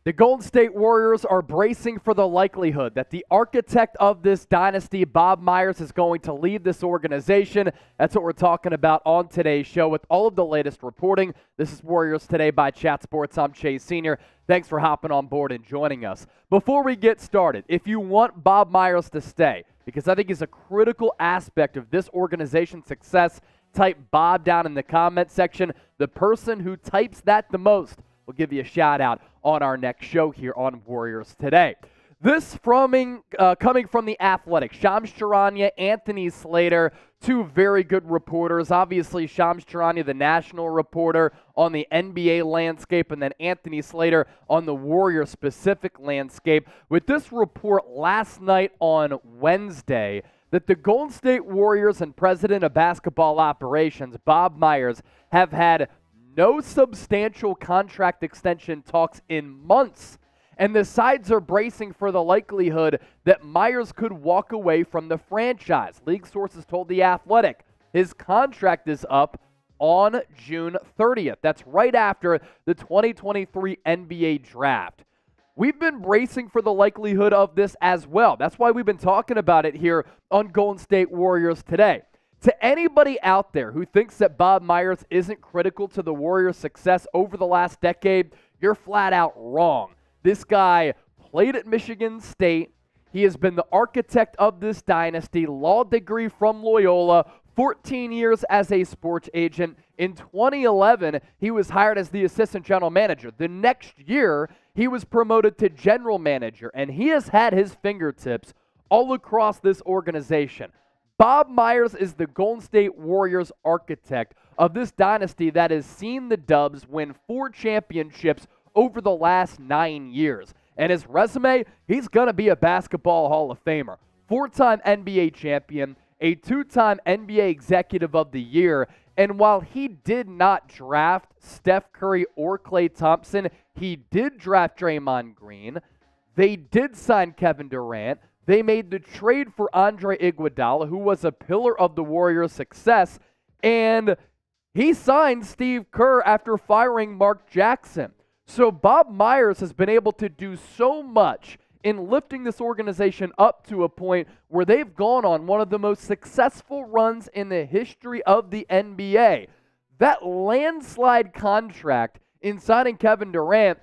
The Golden State Warriors are bracing for the likelihood that the architect of this dynasty, Bob Myers, is going to leave this organization. That's what we're talking about on today's show with all of the latest reporting. This is Warriors Today by Chat Sports. I'm Chase Sr. Thanks for hopping on board and joining us. Before we get started, if you want Bob Myers to stay, because I think he's a critical aspect of this organization's success, type Bob down in the comment section. The person who types that the most will give you a shout out on our next show here on Warriors Today. This coming from The Athletic, Charania, Anthony Slater, two very good reporters. Obviously, Charania, the national reporter on the NBA landscape, and then Anthony Slater on the Warrior-specific landscape. With this report last night on Wednesday, that the Golden State Warriors and president of basketball operations, Bob Myers, have had no substantial contract extension talks in months, and the sides are bracing for the likelihood that Myers could walk away from the franchise. League sources told The Athletic his contract is up on June 30th. That's right after the 2023 NBA draft. We've been bracing for the likelihood of this as well. That's why we've been talking about it here on Golden State Warriors Today. To anybody out there who thinks that Bob Myers isn't critical to the Warriors' success over the last decade, you're flat out wrong. This guy played at Michigan State. He has been the architect of this dynasty, law degree from Loyola, 14 years as a sports agent. In 2011, he was hired as the assistant general manager. The next year, he was promoted to general manager, and he has had his fingertips all across this organization. Bob Myers is the Golden State Warriors architect of this dynasty that has seen the Dubs win 4 championships over the last 9 years. And his resume, he's going to be a basketball Hall of Famer. 4-time NBA champion, a 2-time NBA Executive of the Year, and while he did not draft Steph Curry or Klay Thompson, he did draft Draymond Green. They did sign Kevin Durant. They made the trade for Andre Iguodala, who was a pillar of the Warriors' success, and he signed Steve Kerr after firing Mark Jackson. So Bob Myers has been able to do so much in lifting this organization up to a point where they've gone on one of the most successful runs in the history of the NBA. That landslide contract in signing Kevin Durant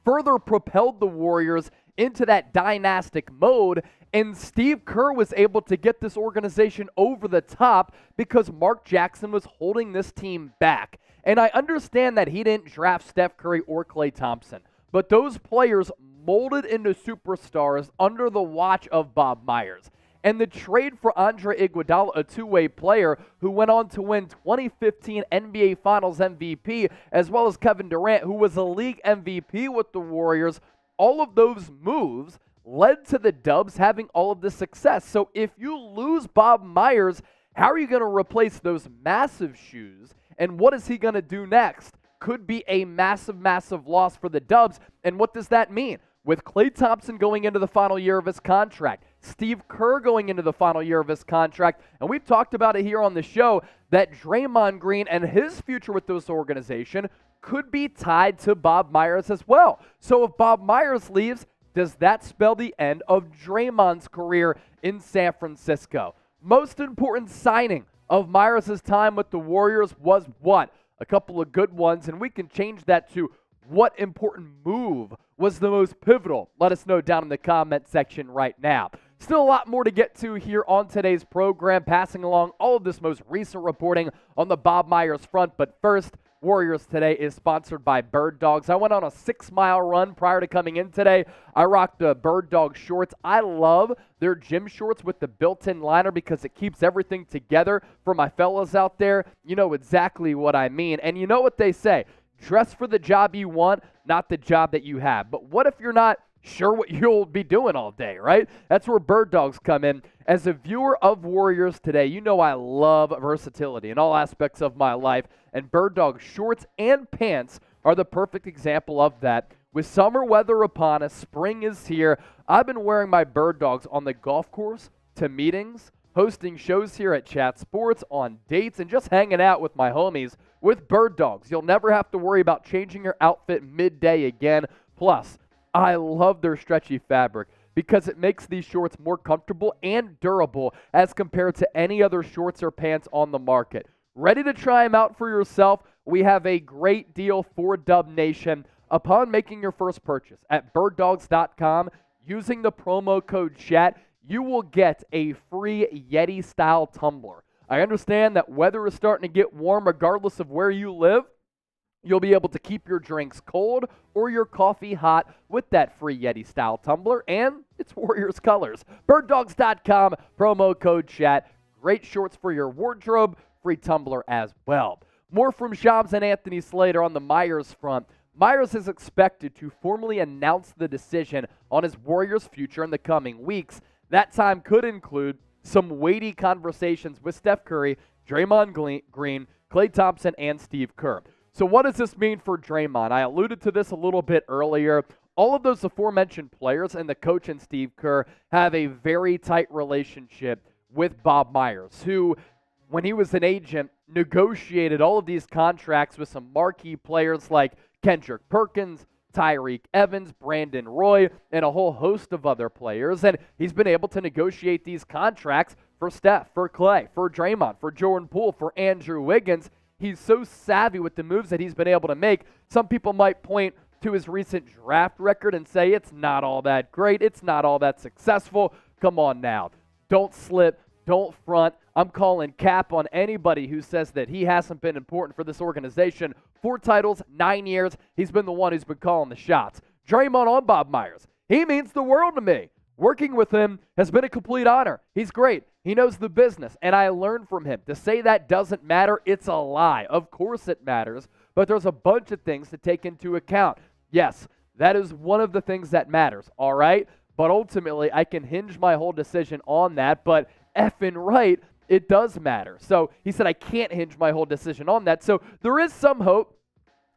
further propelled the Warriors into that dynastic mode, and Steve Kerr was able to get this organization over the top because Mark Jackson was holding this team back. And I understand that he didn't draft Steph Curry or Klay Thompson, but those players molded into superstars under the watch of Bob Myers. And the trade for Andre Iguodala, a two-way player who went on to win 2015 NBA Finals MVP, as well as Kevin Durant, who was a league MVP with the Warriors, all of those moves led to the Dubs having all of this success. So if you lose Bob Myers, how are you going to replace those massive shoes? And what is he going to do next? Could be a massive, massive loss for the Dubs. And what does that mean? With Klay Thompson going into the final year of his contract, Steve Kerr going into the final year of his contract, and we've talked about it here on the show, that Draymond Green and his future with this organization could be tied to Bob Myers as well. So if Bob Myers leaves, does that spell the end of Draymond's career in San Francisco? Most important signing of Myers' time with the Warriors was what? A couple of good ones, and we can change that to what important move was the most pivotal. Let us know down in the comment section right now. Still a lot more to get to here on today's program, passing along all of this most recent reporting on the Bob Myers front. But first, Warriors Today is sponsored by Bird Dogs. I went on a 6-mile run prior to coming in today. I rocked the Bird Dog shorts. I love their gym shorts with the built-in liner because it keeps everything together. For my fellas out there, you know exactly what I mean. And you know what they say, dress for the job you want, not the job that you have. But what if you're not sure what you'll be doing all day, right? That's where Bird Dogs come in. As a viewer of Warriors Today, you know I love versatility in all aspects of my life, and Bird Dog shorts and pants are the perfect example of that. With summer weather upon us, spring is here. I've been wearing my Bird Dogs on the golf course, to meetings, hosting shows here at Chat Sports, on dates, and just hanging out with my homies with Bird Dogs. You'll never have to worry about changing your outfit midday again. Plus, I love their stretchy fabric because it makes these shorts more comfortable and durable as compared to any other shorts or pants on the market. Ready to try them out for yourself? We have a great deal for Dub Nation. Upon making your first purchase at birddogs.com, using the promo code CHAT, you will get a free Yeti-style tumbler. I understand that weather is starting to get warm regardless of where you live. You'll be able to keep your drinks cold or your coffee hot with that free Yeti-style tumbler, and it's Warriors colors. Birddogs.com, promo code CHAT. Great shorts for your wardrobe, free tumbler as well. More from Shams and Anthony Slater on the Myers front. Myers is expected to formally announce the decision on his Warriors' future in the coming weeks. That time could include some weighty conversations with Steph Curry, Draymond Green, Klay Thompson, and Steve Kerr. So what does this mean for Draymond? I alluded to this a little bit earlier. All of those aforementioned players and the coach and Steve Kerr have a very tight relationship with Bob Myers, who, when he was an agent, negotiated all of these contracts with some marquee players like Kendrick Perkins, Tyreke Evans, Brandon Roy, and a whole host of other players. And he's been able to negotiate these contracts for Steph, for Klay, for Draymond, for Jordan Poole, for Andrew Wiggins. He's so savvy with the moves that he's been able to make. Some people might point to his recent draft record and say it's not all that great. It's not all that successful. Come on now. Don't slip. Don't front. I'm calling cap on anybody who says that he hasn't been important for this organization. 4 titles, 9 years. He's been the one who's been calling the shots. Draymond on Bob Myers. He means the world to me. Working with him has been a complete honor. He's great. He knows the business, and I learned from him. To say that doesn't matter, it's a lie. Of course it matters, but there's a bunch of things to take into account. Yes, that is one of the things that matters, all right? But ultimately, I can hinge my whole decision on that, but effing right, it does matter. So he said I can't hinge my whole decision on that. So there is some hope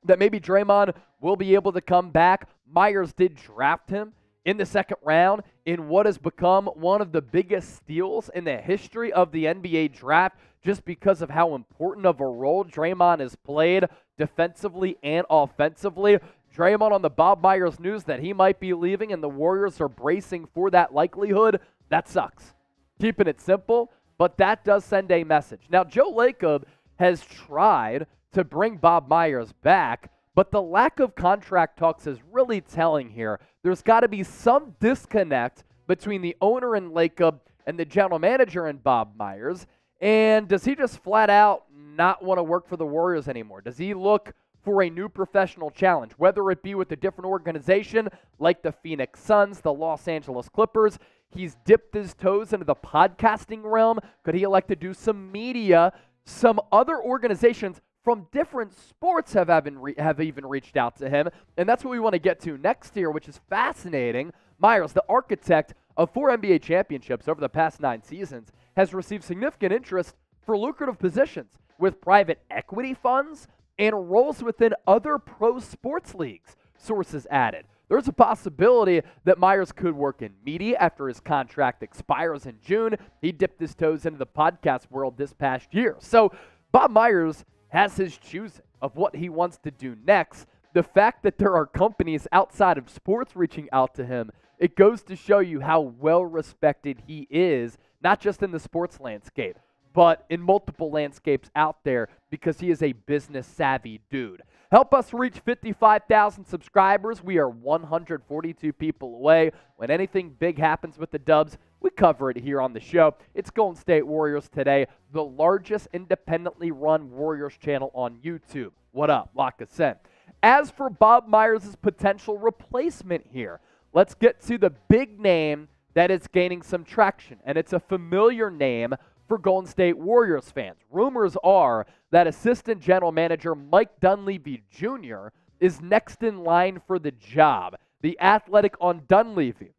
that maybe Draymond will be able to come back. Myers did draft him in the second round in what has become one of the biggest steals in the history of the NBA draft, just because of how important of a role Draymond has played defensively and offensively. Draymond on the Bob Myers news that he might be leaving and the Warriors are bracing for that likelihood. That sucks. Keeping it simple, but that does send a message. Now, Joe Lacob has tried to bring Bob Myers back, but the lack of contract talks is really telling here. There's got to be some disconnect between the owner and Lacob and the general manager and Bob Myers. And does he just flat out not want to work for the Warriors anymore? Does he look for a new professional challenge, whether it be with a different organization like the Phoenix Suns, the Los Angeles Clippers? He's dipped his toes into the podcasting realm. Could he elect to do some media? Some other organizations from different sports have even reached out to him, and that's what we want to get to next here, which is fascinating. Myers, the architect of 4 NBA championships over the past 9 seasons, has received significant interest for lucrative positions with private equity funds and roles within other pro sports leagues, sources added. There's a possibility that Myers could work in media after his contract expires in June. He dipped his toes into the podcast world this past year. So Bob Myers has his choosing of what he wants to do next. The fact that there are companies outside of sports reaching out to him, it goes to show you how well respected he is, not just in the sports landscape, but in multiple landscapes out there, because he is a business savvy dude. Help us reach 55,000 subscribers. We are 142 people away. When anything big happens with the Dubs, we cover it here on the show. It's Golden State Warriors Today, the largest independently run Warriors channel on YouTube. What up? Lock us in. As for Bob Myers' potential replacement here, let's get to the big name that is gaining some traction, and it's a familiar name for Golden State Warriors fans. Rumors are that assistant general manager Mike Dunleavy Jr. is next in line for the job. The Athletic on Dunleavy.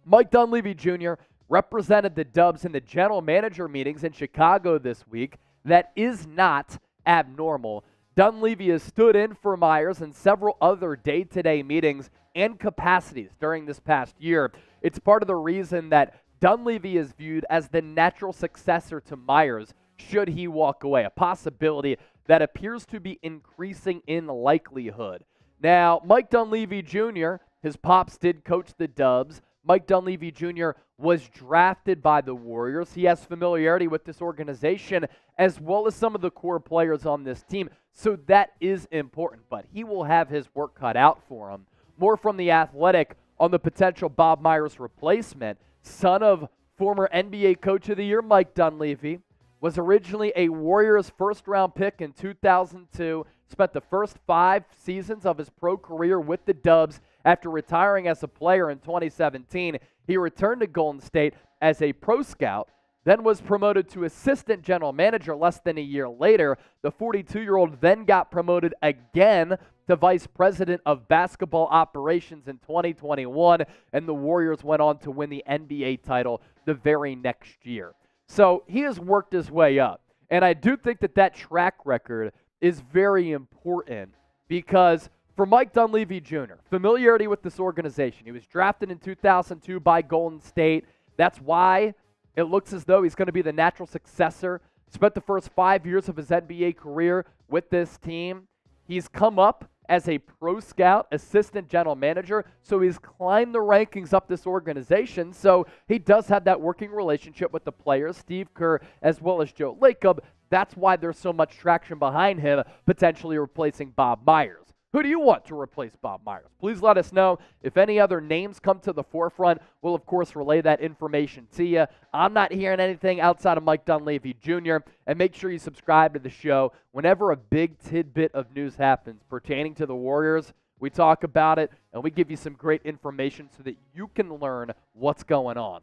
Mike Dunleavy Jr. represented the Dubs in the general manager meetings in Chicago this week. That is not abnormal. Dunleavy has stood in for Myers in several other day-to-day meetings and capacities during this past year. It's part of the reason that Dunleavy is viewed as the natural successor to Myers should he walk away, a possibility that appears to be increasing in likelihood. Now, Mike Dunleavy Jr., his pops did coach the Dubs. Mike Dunleavy Jr. was drafted by the Warriors. He has familiarity with this organization as well as some of the core players on this team. So that is important, but he will have his work cut out for him. More from The Athletic on the potential Bob Myers replacement. Son of former NBA Coach of the Year Mike Dunleavy, was originally a Warriors first-round pick in 2002, spent the first 5 seasons of his pro career with the Dubs. After retiring as a player in 2017, he returned to Golden State as a pro scout, then was promoted to assistant general manager less than a year later. The 42-year-old then got promoted again to vice president of basketball operations in 2021, and the Warriors went on to win the NBA title the very next year. So he has worked his way up, and I do think that that track record is very important because for Mike Dunleavy Jr., familiarity with this organization. He was drafted in 2002 by Golden State. That's why it looks as though he's going to be the natural successor. Spent the first 5 years of his NBA career with this team. He's come up as a pro scout, assistant general manager, so he's climbed the rankings up this organization. So he does have that working relationship with the players, Steve Kerr as well as Joe Lacob. That's why there's so much traction behind him potentially replacing Bob Myers. Who do you want to replace Bob Myers? Please let us know. If any other names come to the forefront, we'll, of course, relay that information to you. I'm not hearing anything outside of Mike Dunleavy Jr., and make sure you subscribe to the show. Whenever a big tidbit of news happens pertaining to the Warriors, we talk about it, and we give you some great information so that you can learn what's going on.